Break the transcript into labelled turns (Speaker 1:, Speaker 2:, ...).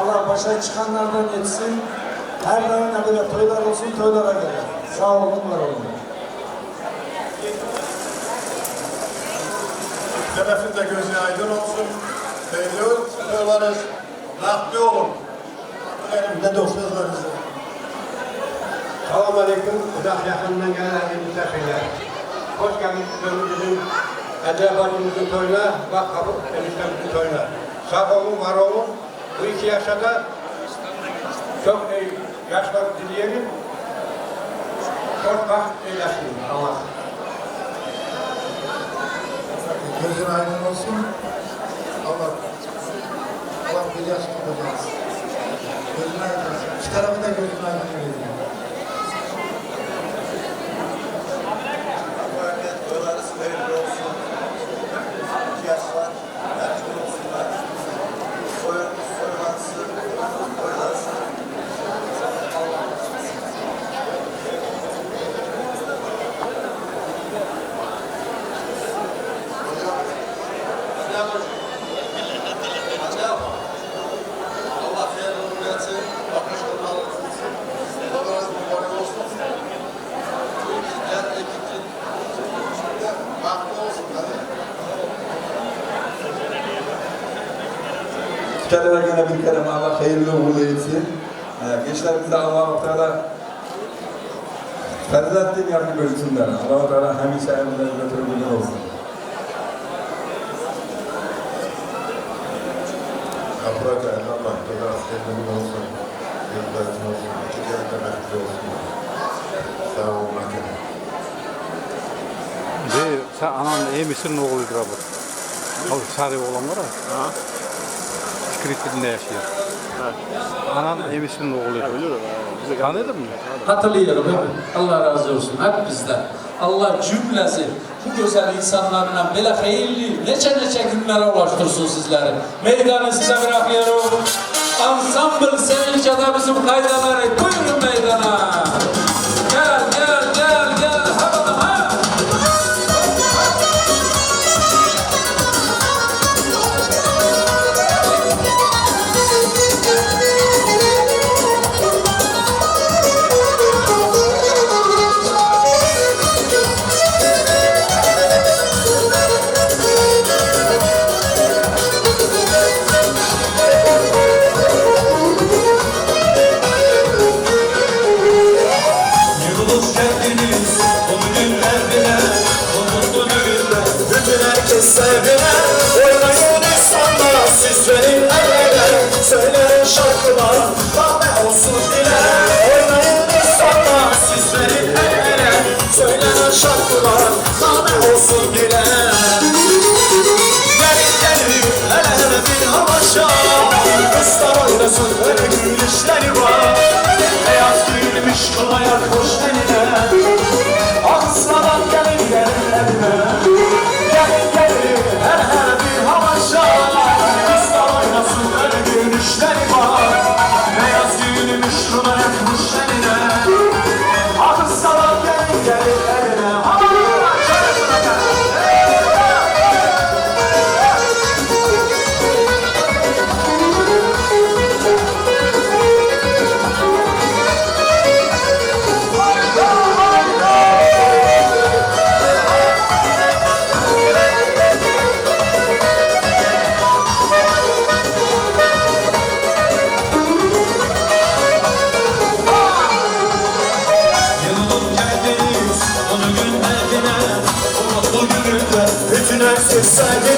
Speaker 1: Allah başa çıkanlardan etsin. Her daim ne böyle toylar olsun, toylara gelir. Sağ olun, var olun.
Speaker 2: Şerefin de gözü aydın olsun. Sevgili toylarız. Rahatlı olun. Elimde dostlarınızı.
Speaker 3: Selamun Aleyküm. Uzak yakından gelen misafirler. Hoş geldiniz bizim Edebiyatımızın toyuna, bak kabuk eniştemizin toyuna. Sağ olun, var olun. Bu iki yaşada çok yaşlar dileyelim. Çok bak eylesin Allah.
Speaker 2: Gözün aydın olsun. Allah bir yaş tutacağız. Gözün aydın olsun. İki tarafı da gözün aydın ediyor.
Speaker 4: Kendiler gene bir kere Allah hayırlı uğurlu etsin. Gençlerimize Allah-u Teala Ferzaddin yardım bölsünler. Allah-u Teala hemşe evlerine götürülür olsun.
Speaker 2: Kapıra dayan Allah. Böyle askerlerin olsun. Yılbaşın olsun. İki kere de mehdi olsun. Sağ olun.
Speaker 5: Sen anan iyi misin, ne oluyor abi? O sarı olan var ya. Kritinde yaşıyor. Anan iyi misin, ne oluyor? Tanıdın mı?
Speaker 6: Hatırlıyorum. Allah razı olsun. Hep bizden. Allah cümlesi bu güzel insanlarla böyle hayırlı neçe günlere ulaştırsın sizleri. Meydanı size bırakıyorum. Ansambl Sevinç'e bizim kaydaları. Buyurun meydana. Gel gel gel gel. Hadi ha.
Speaker 7: Oynayın insanlar, siz verin ellere. Söyleyin şarkılar, kahve olsun dile. Oynayın insanlar, siz verin ellere. Söyleyin şarkılar, kahve olsun dile. Gelin gelin, hele bir havaşa. Kızlar oynasın, öyle gülüşleri var. Beyaz gülmüş kılaya koş eline. Aslan gelin gelin eline. Gelin gelin her bir havaşa. Kızlar oynasın öyle gülüşleri var. Beyaz gülmüş kılaya koş eline. Aslan gelin gelin eline. Bütün herkes sevdi.